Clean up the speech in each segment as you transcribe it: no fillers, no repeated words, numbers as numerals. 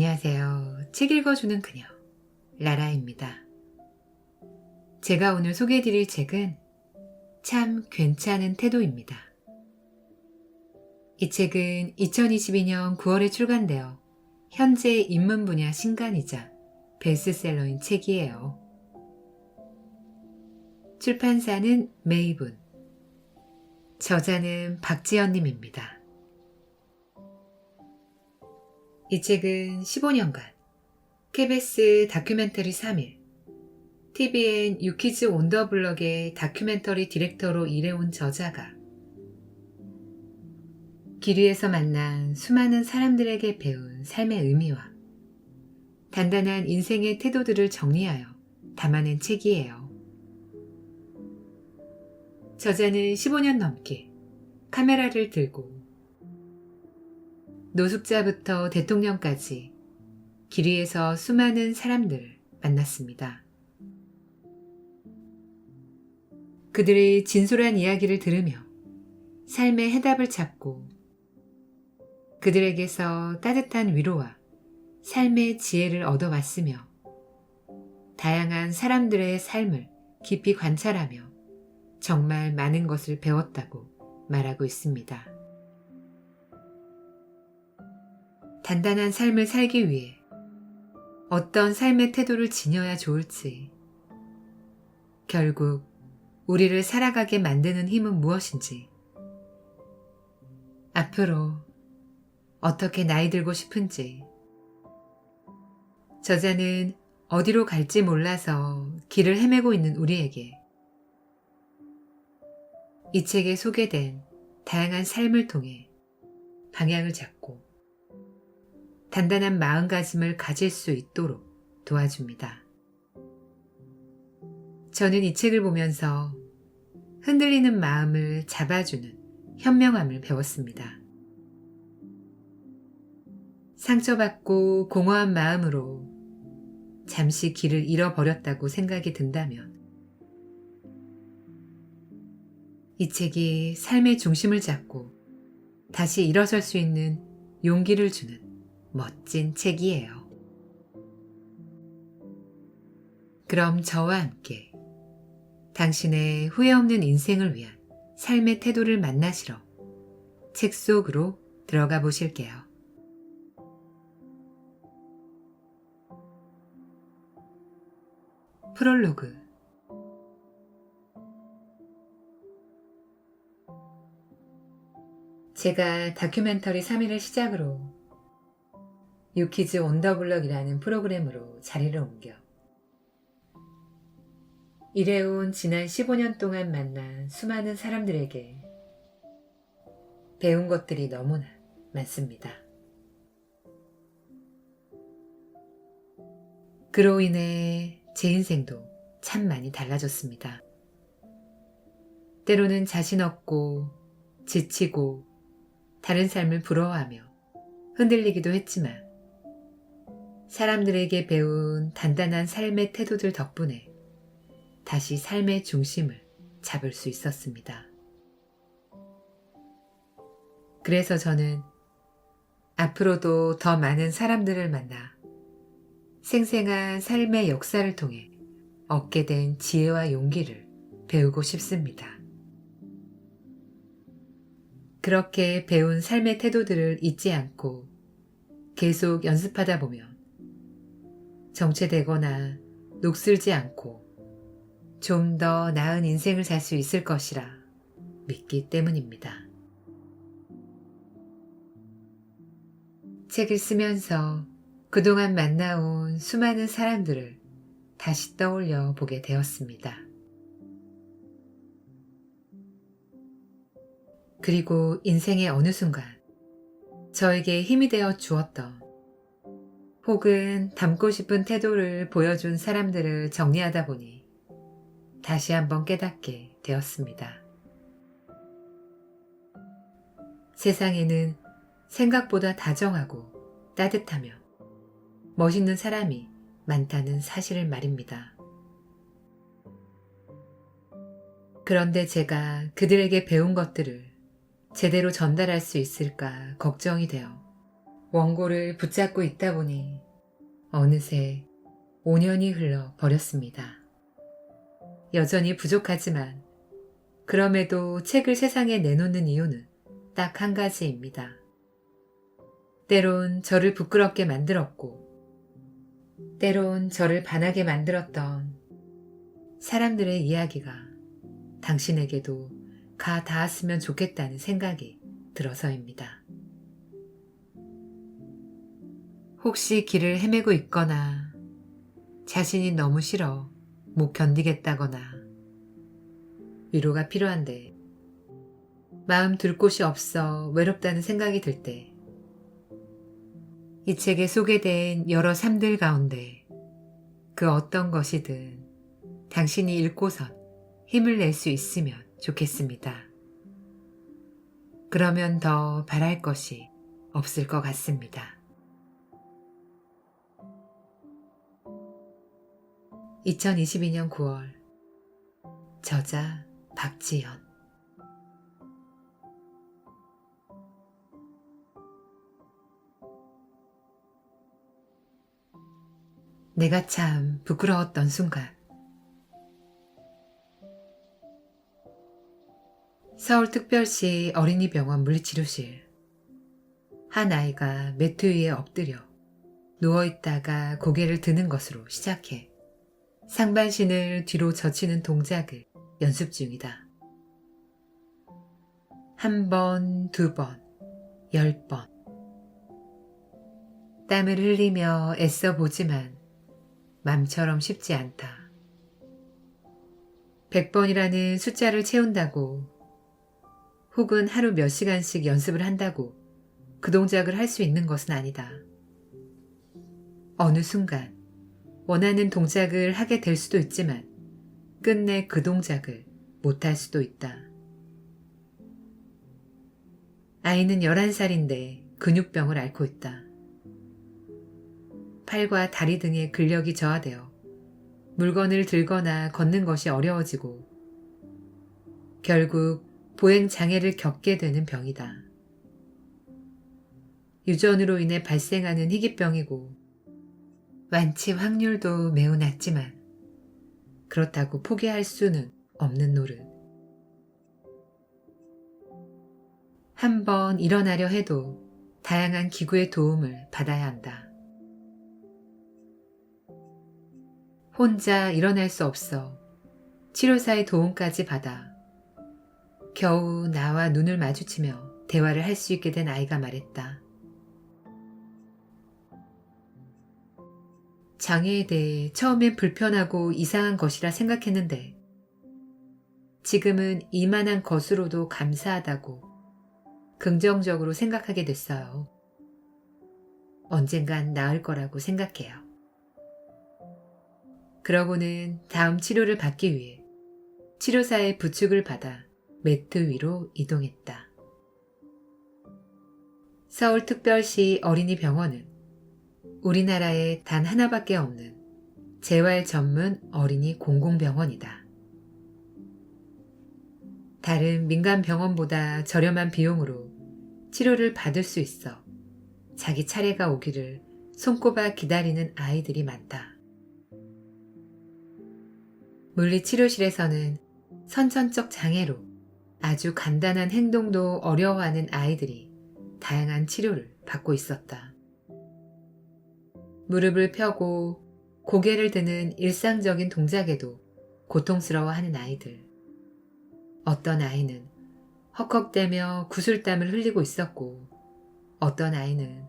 안녕하세요. 책 읽어주는 그녀, 라라입니다. 제가 오늘 소개해드릴 책은 참 괜찮은 태도입니다. 이 책은 2022년 9월에 출간되어 현재 입문 분야 신간이자 베스트셀러인 책이에요. 출판사는 메이븐, 저자는 박지연님입니다. 이 책은 15년간 KBS 다큐멘터리 3일, TVN 유키즈 온더블럭의 다큐멘터리 디렉터로 일해온 저자가 길 위에서 만난 수많은 사람들에게 배운 삶의 의미와 단단한 인생의 태도들을 정리하여 담아낸 책이에요. 저자는 15년 넘게 카메라를 들고 노숙자부터 대통령까지 길 위에서 수많은 사람들을 만났습니다. 그들의 진솔한 이야기를 들으며 삶의 해답을 찾고 그들에게서 따뜻한 위로와 삶의 지혜를 얻어왔으며 다양한 사람들의 삶을 깊이 관찰하며 정말 많은 것을 배웠다고 말하고 있습니다. 단단한 삶을 살기 위해 어떤 삶의 태도를 지녀야 좋을지, 결국 우리를 살아가게 만드는 힘은 무엇인지, 앞으로 어떻게 나이 들고 싶은지, 저자는 어디로 갈지 몰라서 길을 헤매고 있는 우리에게 이 책에 소개된 다양한 삶을 통해 방향을 잡고 단단한 마음가짐을 가질 수 있도록 도와줍니다. 저는 이 책을 보면서 흔들리는 마음을 잡아주는 현명함을 배웠습니다. 상처받고 공허한 마음으로 잠시 길을 잃어버렸다고 생각이 든다면 이 책이 삶의 중심을 잡고 다시 일어설 수 있는 용기를 주는 멋진 책이에요. 그럼 저와 함께 당신의 후회 없는 인생을 위한 삶의 태도를 만나시러 책 속으로 들어가 보실게요. 프롤로그. 제가 다큐멘터리 3일을 시작으로 유키즈 온더블럭이라는 프로그램으로 자리를 옮겨 일해온 지난 15년 동안 만난 수많은 사람들에게 배운 것들이 너무나 많습니다. 그로 인해 제 인생도 참 많이 달라졌습니다. 때로는 자신 없고 지치고 다른 삶을 부러워하며 흔들리기도 했지만 사람들에게 배운 단단한 삶의 태도들 덕분에 다시 삶의 중심을 잡을 수 있었습니다. 그래서 저는 앞으로도 더 많은 사람들을 만나 생생한 삶의 역사를 통해 얻게 된 지혜와 용기를 배우고 싶습니다. 그렇게 배운 삶의 태도들을 잊지 않고 계속 연습하다 보면 정체되거나 녹슬지 않고 좀 더 나은 인생을 살 수 있을 것이라 믿기 때문입니다. 책을 쓰면서 그동안 만나온 수많은 사람들을 다시 떠올려 보게 되었습니다. 그리고 인생의 어느 순간 저에게 힘이 되어 주었던 혹은 닮고 싶은 태도를 보여준 사람들을 정리하다 보니 다시 한번 깨닫게 되었습니다. 세상에는 생각보다 다정하고 따뜻하며 멋있는 사람이 많다는 사실을 말입니다. 그런데 제가 그들에게 배운 것들을 제대로 전달할 수 있을까 걱정이 되어 원고를 붙잡고 있다 보니 어느새 5년이 흘러 버렸습니다. 여전히 부족하지만 그럼에도 책을 세상에 내놓는 이유는 딱 한 가지입니다. 때론 저를 부끄럽게 만들었고, 때론 저를 반하게 만들었던 사람들의 이야기가 당신에게도 가 닿았으면 좋겠다는 생각이 들어서입니다. 혹시 길을 헤매고 있거나 자신이 너무 싫어 못 견디겠다거나 위로가 필요한데 마음 둘 곳이 없어 외롭다는 생각이 들 때 이 책에 소개된 여러 삶들 가운데 그 어떤 것이든 당신이 읽고선 힘을 낼 수 있으면 좋겠습니다. 그러면 더 바랄 것이 없을 것 같습니다. 2022년 9월 저자 박지연. 내가 참 부끄러웠던 순간. 서울특별시 어린이병원 물리치료실. 한 아이가 매트 위에 엎드려 누워있다가 고개를 드는 것으로 시작해 상반신을 뒤로 젖히는 동작을 연습 중이다. 1번, 2번, 10번. 땀을 흘리며 애써 보지만 맘처럼 쉽지 않다. 100번이라는 숫자를 채운다고 혹은 하루 몇 시간씩 연습을 한다고 그 동작을 할 수 있는 것은 아니다. 어느 순간 원하는 동작을 하게 될 수도 있지만 끝내 그 동작을 못할 수도 있다. 아이는 11살인데 근육병을 앓고 있다. 팔과 다리 등의 근력이 저하되어 물건을 들거나 걷는 것이 어려워지고 결국 보행장애를 겪게 되는 병이다. 유전으로 인해 발생하는 희귀병이고 완치 확률도 매우 낮지만 그렇다고 포기할 수는 없는 노릇. 한번 일어나려 해도 다양한 기구의 도움을 받아야 한다. 혼자 일어날 수 없어 치료사의 도움까지 받아 겨우 나와 눈을 마주치며 대화를 할 수 있게 된 아이가 말했다. 장애에 대해 처음엔 불편하고 이상한 것이라 생각했는데 지금은 이만한 것으로도 감사하다고 긍정적으로 생각하게 됐어요. 언젠간 나을 거라고 생각해요. 그러고는 다음 치료를 받기 위해 치료사의 부축을 받아 매트 위로 이동했다. 서울특별시 어린이병원은 우리나라에 단 하나밖에 없는 재활 전문 어린이 공공병원이다. 다른 민간 병원보다 저렴한 비용으로 치료를 받을 수 있어 자기 차례가 오기를 손꼽아 기다리는 아이들이 많다. 물리치료실에서는 선천적 장애로 아주 간단한 행동도 어려워하는 아이들이 다양한 치료를 받고 있었다. 무릎을 펴고 고개를 드는 일상적인 동작에도 고통스러워하는 아이들. 어떤 아이는 헉헉대며 구슬땀을 흘리고 있었고 어떤 아이는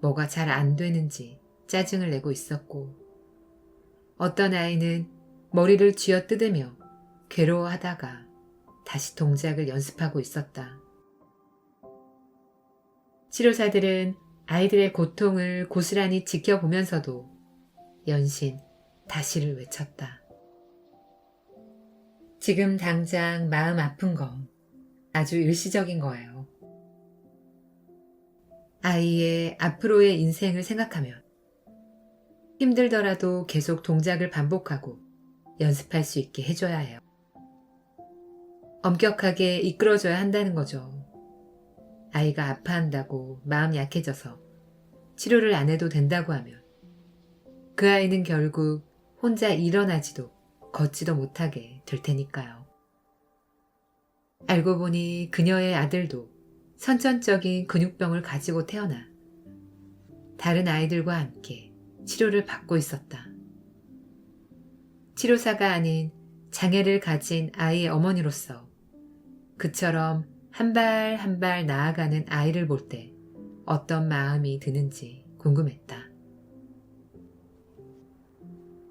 뭐가 잘 안 되는지 짜증을 내고 있었고 어떤 아이는 머리를 쥐어뜯으며 괴로워하다가 다시 동작을 연습하고 있었다. 치료사들은 아이들의 고통을 고스란히 지켜보면서도 연신 다시를 외쳤다. 지금 당장 마음 아픈 건 아주 일시적인 거예요. 아이의 앞으로의 인생을 생각하면 힘들더라도 계속 동작을 반복하고 연습할 수 있게 해줘야 해요. 엄격하게 이끌어줘야 한다는 거죠. 아이가 아파한다고 마음 약해져서 치료를 안 해도 된다고 하면 그 아이는 결국 혼자 일어나지도 걷지도 못하게 될 테니까요. 알고 보니 그녀의 아들도 선천적인 근육병을 가지고 태어나 다른 아이들과 함께 치료를 받고 있었다. 치료사가 아닌 장애를 가진 아이의 어머니로서 그처럼 한 발 한 발 나아가는 아이를 볼 때 어떤 마음이 드는지 궁금했다.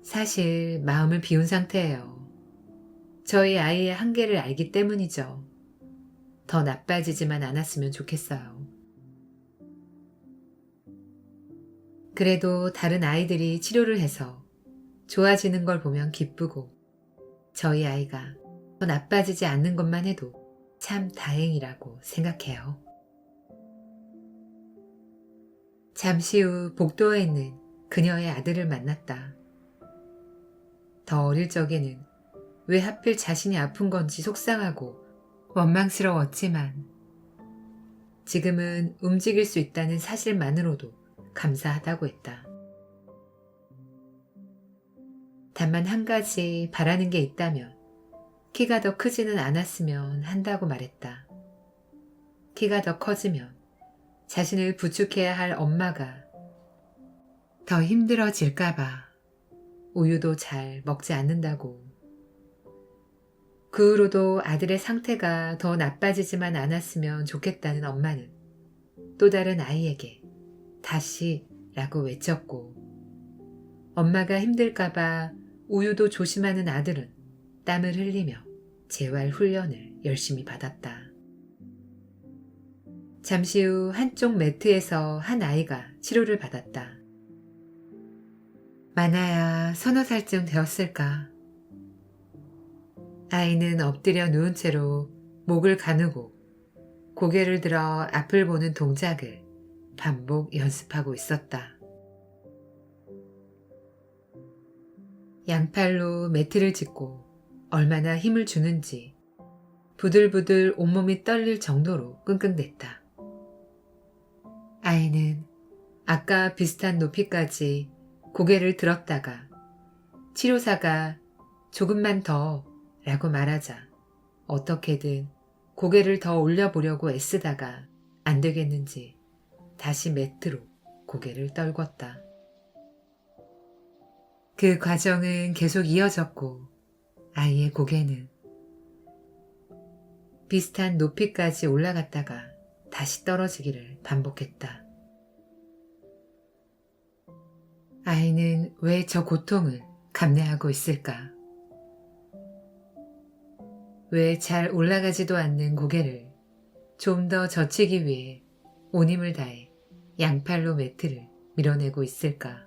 사실 마음을 비운 상태예요. 저희 아이의 한계를 알기 때문이죠. 더 나빠지지만 않았으면 좋겠어요. 그래도 다른 아이들이 치료를 해서 좋아지는 걸 보면 기쁘고 저희 아이가 더 나빠지지 않는 것만 해도 참 다행이라고 생각해요. 잠시 후 복도에 있는 그녀의 아들을 만났다. 더 어릴 적에는 왜 하필 자신이 아픈 건지 속상하고 원망스러웠지만 지금은 움직일 수 있다는 사실만으로도 감사하다고 했다. 다만 한 가지 바라는 게 있다면 키가 더 크지는 않았으면 한다고 말했다. 키가 더 커지면 자신을 부축해야 할 엄마가 더 힘들어질까봐 우유도 잘 먹지 않는다고. 그 후로도 아들의 상태가 더 나빠지지만 않았으면 좋겠다는 엄마는 또 다른 아이에게 다시 라고 외쳤고, 엄마가 힘들까봐 우유도 조심하는 아들은 땀을 흘리며 재활 훈련을 열심히 받았다. 잠시 후 한쪽 매트에서 한 아이가 치료를 받았다. 많아야 서너 살쯤 되었을까. 아이는 엎드려 누운 채로 목을 가누고 고개를 들어 앞을 보는 동작을 반복 연습하고 있었다. 양팔로 매트를 짚고 얼마나 힘을 주는지 부들부들 온몸이 떨릴 정도로 끙끙댔다. 아이는 아까 비슷한 높이까지 고개를 들었다가 치료사가 조금만 더 라고 말하자 어떻게든 고개를 더 올려보려고 애쓰다가 안 되겠는지 다시 매트로 고개를 떨궜다. 그 과정은 계속 이어졌고 아이의 고개는 비슷한 높이까지 올라갔다가 다시 떨어지기를 반복했다. 아이는 왜 저 고통을 감내하고 있을까? 왜 잘 올라가지도 않는 고개를 좀 더 젖히기 위해 온 힘을 다해 양팔로 매트를 밀어내고 있을까?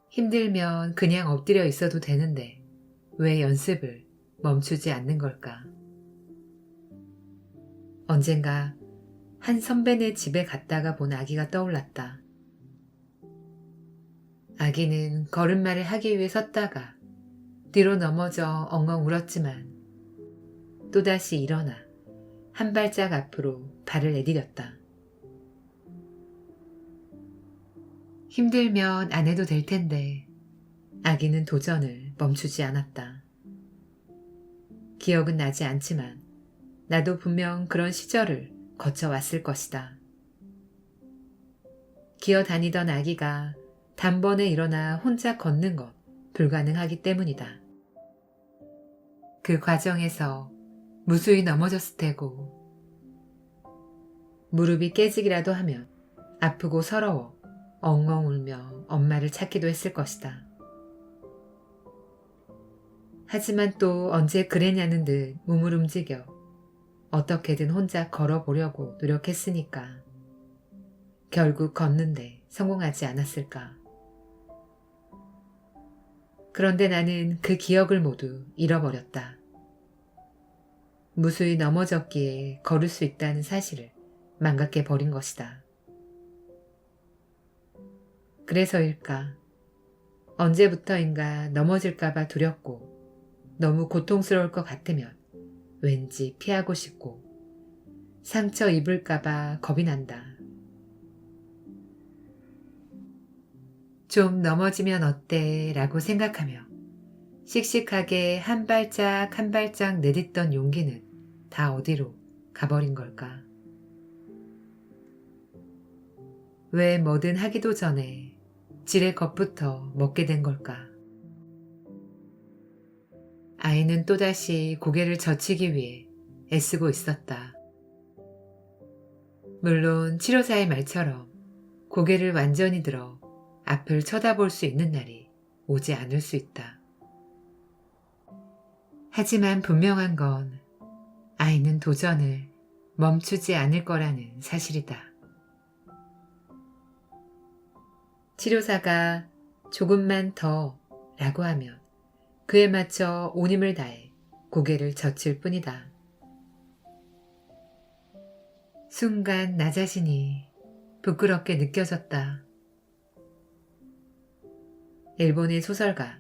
힘들면 그냥 엎드려 있어도 되는데 왜 연습을 멈추지 않는 걸까? 언젠가 한 선배네 집에 갔다가 본 아기가 떠올랐다. 아기는 걸음마를 하기 위해 섰다가 뒤로 넘어져 엉엉 울었지만 또다시 일어나 한 발짝 앞으로 발을 내디뎠다. 힘들면 안 해도 될 텐데 아기는 도전을 멈추지 않았다. 기억은 나지 않지만 나도 분명 그런 시절을 거쳐왔을 것이다. 기어다니던 아기가 단번에 일어나 혼자 걷는 것 불가능하기 때문이다. 그 과정에서 무수히 넘어졌을 테고 무릎이 깨지기라도 하면 아프고 서러워 엉엉 울며 엄마를 찾기도 했을 것이다. 하지만 또 언제 그랬냐는 듯 몸을 움직여 어떻게든 혼자 걸어보려고 노력했으니까 결국 걷는데 성공하지 않았을까. 그런데 나는 그 기억을 모두 잃어버렸다. 무수히 넘어졌기에 걸을 수 있다는 사실을 망각해버린 것이다. 그래서일까? 언제부터인가 넘어질까봐 두렵고 너무 고통스러울 것 같으면 왠지 피하고 싶고 상처 입을까봐 겁이 난다. 좀 넘어지면 어때? 라고 생각하며 씩씩하게 한 발짝 한 발짝 내딛던 용기는 다 어디로 가버린 걸까? 왜 뭐든 하기도 전에 지레 겁부터 먹게 된 걸까? 아이는 또다시 고개를 젖히기 위해 애쓰고 있었다. 물론 치료사의 말처럼 고개를 완전히 들어 앞을 쳐다볼 수 있는 날이 오지 않을 수 있다. 하지만 분명한 건 아이는 도전을 멈추지 않을 거라는 사실이다. 치료사가 조금만 더 라고 하면 그에 맞춰 온 힘을 다해 고개를 젖힐 뿐이다. 순간 나 자신이 부끄럽게 느껴졌다. 일본의 소설가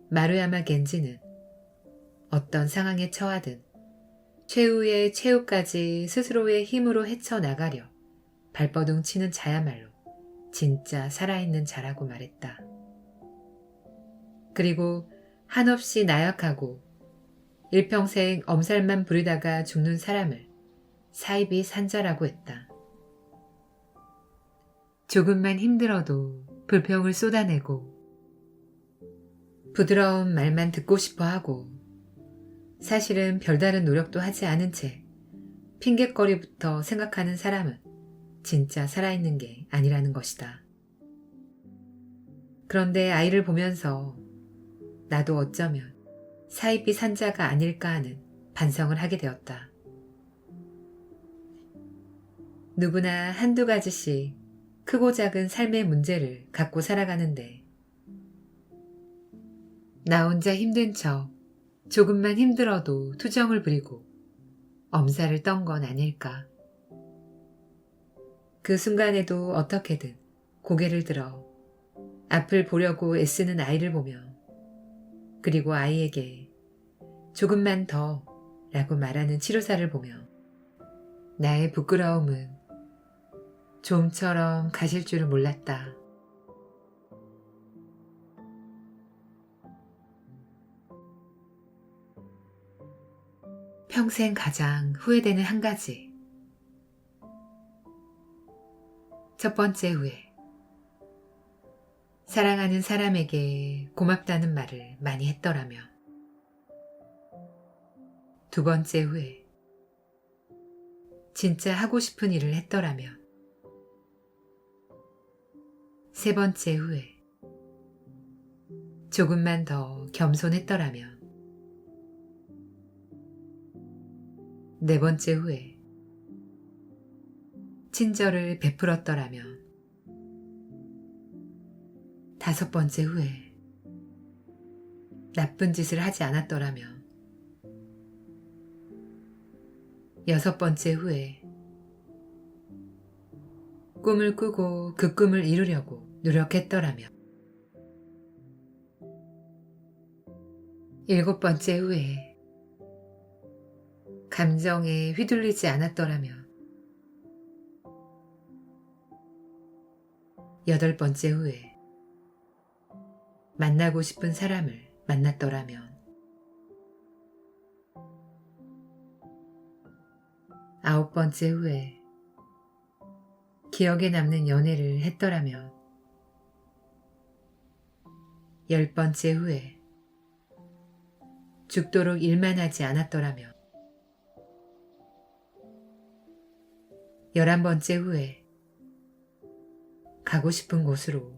마루야마 겐지는 어떤 상황에 처하든 최후의 최후까지 스스로의 힘으로 헤쳐나가려 발버둥 치는 자야말로 진짜 살아있는 자라고 말했다. 그리고 한없이 나약하고 일평생 엄살만 부리다가 죽는 사람을 사이비 산자라고 했다. 조금만 힘들어도 불평을 쏟아내고 부드러운 말만 듣고 싶어 하고 사실은 별다른 노력도 하지 않은 채 핑곗거리부터 생각하는 사람은 진짜 살아있는 게 아니라는 것이다. 그런데 아이를 보면서 나도 어쩌면 사이비 산자가 아닐까 하는 반성을 하게 되었다. 누구나 한두 가지씩 크고 작은 삶의 문제를 갖고 살아가는데 나 혼자 힘든 척 조금만 힘들어도 투정을 부리고 엄살을 떤 건 아닐까. 그 순간에도 어떻게든 고개를 들어 앞을 보려고 애쓰는 아이를 보며 그리고 아이에게 조금만 더 라고 말하는 치료사를 보며 나의 부끄러움은 좀처럼 가실 줄을 몰랐다. 평생 가장 후회되는 한 가지. 첫 번째 후회. 사랑하는 사람에게 고맙다는 말을 많이 했더라면. 두 번째 후회. 진짜 하고 싶은 일을 했더라면. 세 번째 후회. 조금만 더 겸손했더라면. 네 번째 후회. 친절을 베풀었더라면. 다섯 번째 후회. 나쁜 짓을 하지 않았더라면. 여섯 번째 후회. 꿈을 꾸고 그 꿈을 이루려고 노력했더라면. 일곱 번째 후회. 감정에 휘둘리지 않았더라면. 여덟 번째 후회. 만나고 싶은 사람을 만났더라면. 아홉 번째 후회. 기억에 남는 연애를 했더라면. 열 번째 후회. 죽도록 일만 하지 않았더라면. 11번째 후회. 가고 싶은 곳으로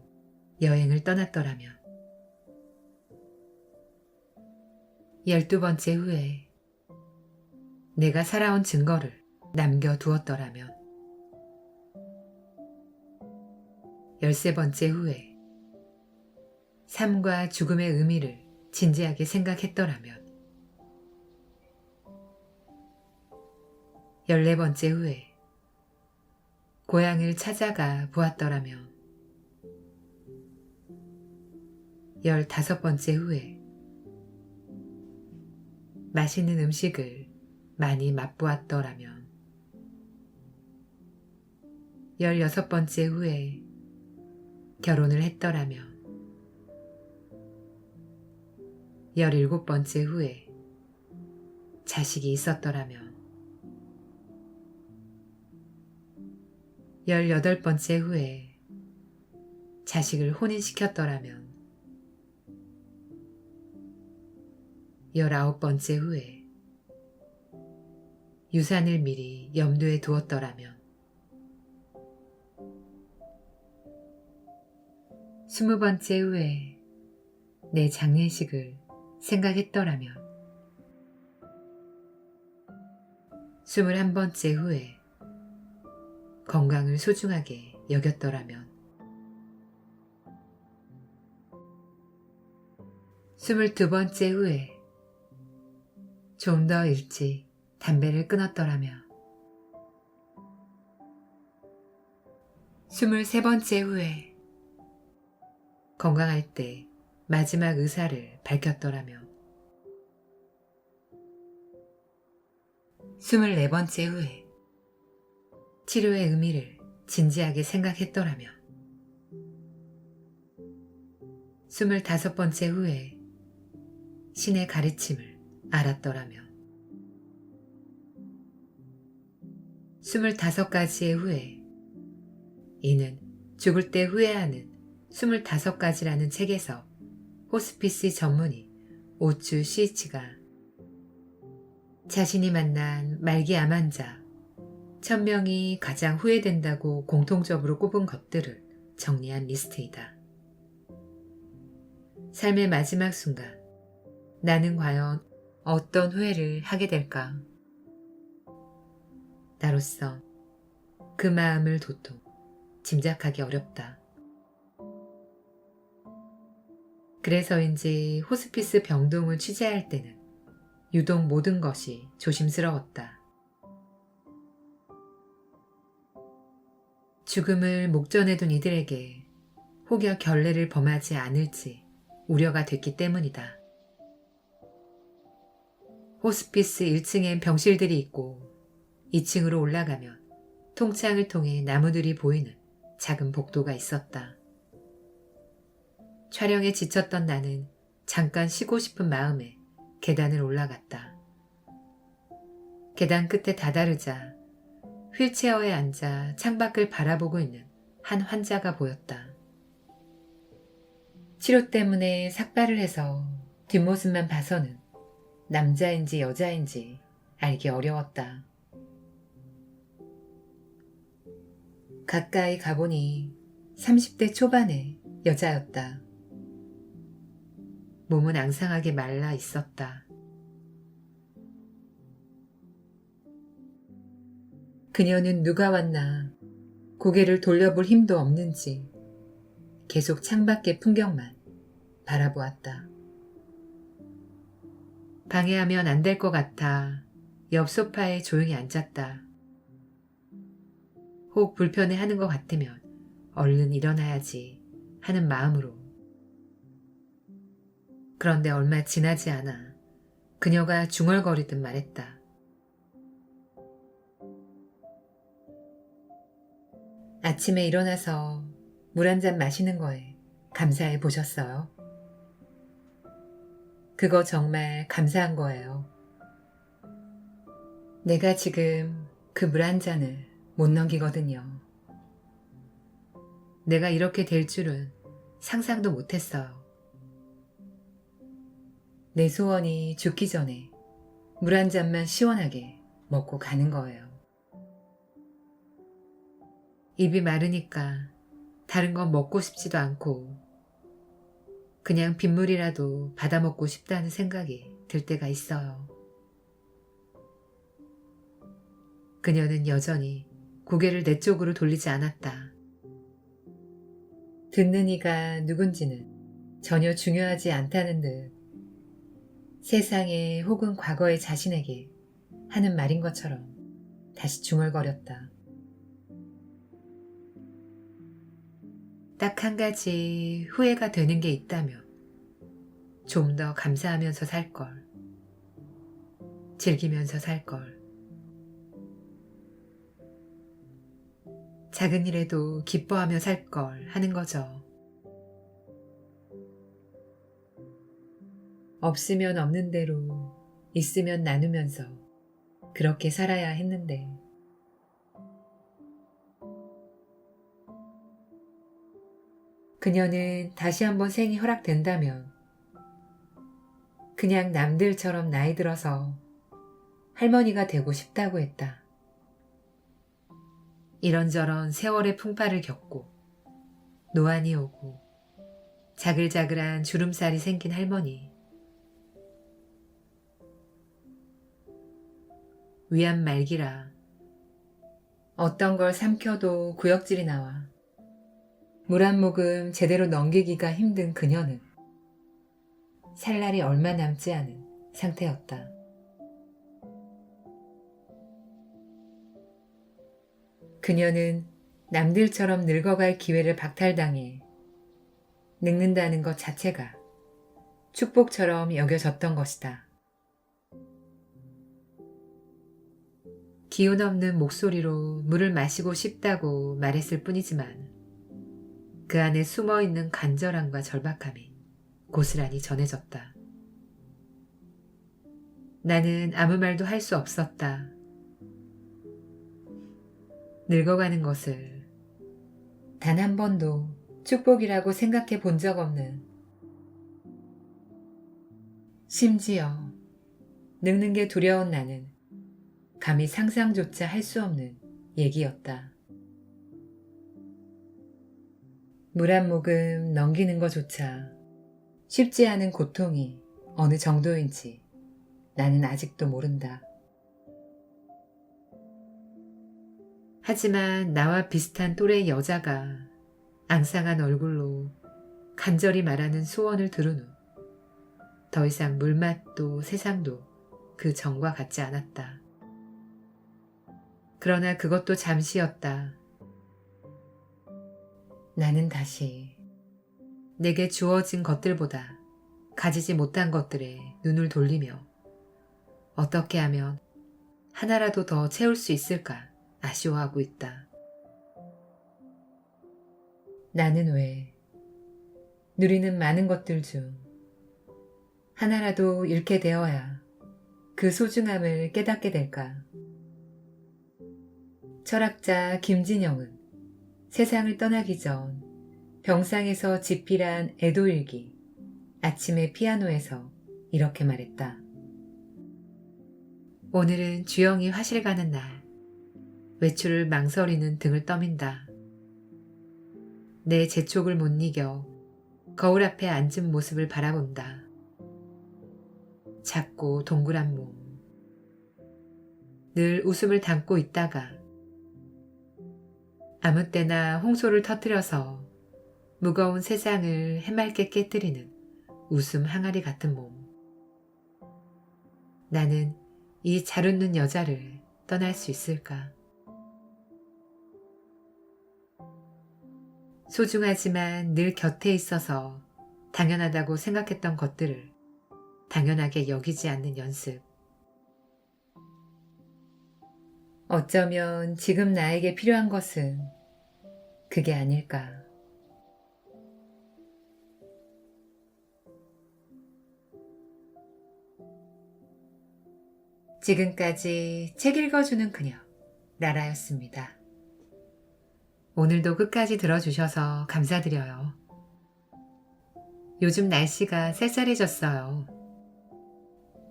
여행을 떠났더라면. 12번째 후회. 내가 살아온 증거를 남겨두었더라면. 13번째 후회. 삶과 죽음의 의미를 진지하게 생각했더라면. 14번째 후회. 고향을 찾아가 보았더라면. 15번째 후회. 맛있는 음식을 많이 맛보았더라면. 16번째 후회. 결혼을 했더라면 17번째 후에 자식이 있었더라면 18번째 후에 자식을 혼인시켰더라면 19번째 후에 유산을 미리 염두에 두었더라면 20번째 후에 내 장례식을 생각했더라면 21번째 후에 건강을 소중하게 여겼더라면 22번째 후에 좀 더 일찍 담배를 끊었더라면 23번째 후에 건강할 때 마지막 의사를 밝혔더라면 24번째 후에 치료의 의미를 진지하게 생각했더라면 25번째 후에 신의 가르침을 알았더라면 25가지의 후에 이는 죽을 때 후회하는 25가지라는 책에서 호스피스 전문의 오추 시이치가 자신이 만난 말기 암 환자 1000명이 가장 후회된다고 공통적으로 꼽은 것들을 정리한 리스트이다. 삶의 마지막 순간 나는 과연 어떤 후회를 하게 될까? 나로서 그 마음을 도통 짐작하기 어렵다. 그래서인지 호스피스 병동을 취재할 때는 유독 모든 것이 조심스러웠다. 죽음을 목전에 둔 이들에게 혹여 결례를 범하지 않을지 우려가 됐기 때문이다. 호스피스 1층엔 병실들이 있고 2층으로 올라가면 통창을 통해 나무들이 보이는 작은 복도가 있었다. 촬영에 지쳤던 나는 잠깐 쉬고 싶은 마음에 계단을 올라갔다. 계단 끝에 다다르자 휠체어에 앉아 창밖을 바라보고 있는 한 환자가 보였다. 치료 때문에 삭발을 해서 뒷모습만 봐서는 남자인지 여자인지 알기 어려웠다. 가까이 가보니 30대 초반의 여자였다. 몸은 앙상하게 말라 있었다. 그녀는 누가 왔나 고개를 돌려볼 힘도 없는지 계속 창밖의 풍경만 바라보았다. 방해하면 안 될 것 같아 옆 소파에 조용히 앉았다. 혹 불편해하는 것 같으면 얼른 일어나야지 하는 마음으로. 그런데 얼마 지나지 않아 그녀가 중얼거리듯 말했다. 아침에 일어나서 물 한 잔 마시는 거에 감사해 보셨어요? 그거 정말 감사한 거예요. 내가 지금 그 물 한 잔을 못 넘기거든요. 내가 이렇게 될 줄은 상상도 못했어요. 내 소원이 죽기 전에 물 한 잔만 시원하게 먹고 가는 거예요. 입이 마르니까 다른 건 먹고 싶지도 않고 그냥 빗물이라도 받아 먹고 싶다는 생각이 들 때가 있어요. 그녀는 여전히 고개를 내 쪽으로 돌리지 않았다. 듣는 이가 누군지는 전혀 중요하지 않다는 듯 세상에 혹은 과거의 자신에게 하는 말인 것처럼 다시 중얼거렸다. 딱 한 가지 후회가 되는 게 있다면 좀 더 감사하면서 살 걸, 즐기면서 살 걸, 작은 일에도 기뻐하며 살 걸 하는 거죠. 없으면 없는 대로, 있으면 나누면서 그렇게 살아야 했는데. 그녀는 다시 한번 생이 허락된다면 그냥 남들처럼 나이 들어서 할머니가 되고 싶다고 했다. 이런저런 세월의 풍파를 겪고 노안이 오고 자글자글한 주름살이 생긴 할머니. 위암 말기라 어떤 걸 삼켜도 구역질이 나와 물 한 모금 제대로 넘기기가 힘든 그녀는 살 날이 얼마 남지 않은 상태였다. 그녀는 남들처럼 늙어갈 기회를 박탈당해 늙는다는 것 자체가 축복처럼 여겨졌던 것이다. 기운 없는 목소리로 물을 마시고 싶다고 말했을 뿐이지만 그 안에 숨어있는 간절함과 절박함이 고스란히 전해졌다. 나는 아무 말도 할 수 없었다. 늙어가는 것을 단 한 번도 축복이라고 생각해 본 적 없는, 심지어 늙는 게 두려운 나는 감히 상상조차 할 수 없는 얘기였다. 물 한 모금 넘기는 것조차 쉽지 않은 고통이 어느 정도인지 나는 아직도 모른다. 하지만 나와 비슷한 또래의 여자가 앙상한 얼굴로 간절히 말하는 소원을 들은 후 더 이상 물맛도 세상도 그 전과 같지 않았다. 그러나 그것도 잠시였다. 나는 다시 내게 주어진 것들보다 가지지 못한 것들에 눈을 돌리며 어떻게 하면 하나라도 더 채울 수 있을까 아쉬워하고 있다. 나는 왜 누리는 많은 것들 중 하나라도 잃게 되어야 그 소중함을 깨닫게 될까? 철학자 김진영은 세상을 떠나기 전 병상에서 집필한 애도일기 아침의 피아노에서 이렇게 말했다. 오늘은 주영이 화실 가는 날. 외출을 망설이는 등을 떠민다. 내 재촉을 못 이겨 거울 앞에 앉은 모습을 바라본다. 작고 동그란 몸. 늘 웃음을 담고 있다가 아무 때나 홍소를 터뜨려서 무거운 세상을 해맑게 깨뜨리는 웃음 항아리 같은 몸. 나는 이 잘 웃는 여자를 떠날 수 있을까? 소중하지만 늘 곁에 있어서 당연하다고 생각했던 것들을 당연하게 여기지 않는 연습. 어쩌면 지금 나에게 필요한 것은 그게 아닐까. 지금까지 책 읽어주는 그녀, 라라였습니다. 오늘도 끝까지 들어주셔서 감사드려요. 요즘 날씨가 쌀쌀해졌어요.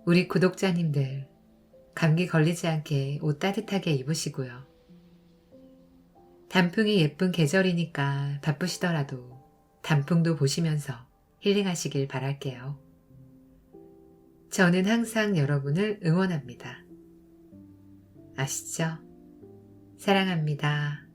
우리 구독자님들 감기 걸리지 않게 옷 따뜻하게 입으시고요. 단풍이 예쁜 계절이니까 바쁘시더라도 단풍도 보시면서 힐링하시길 바랄게요. 저는 항상 여러분을 응원합니다. 아시죠? 사랑합니다.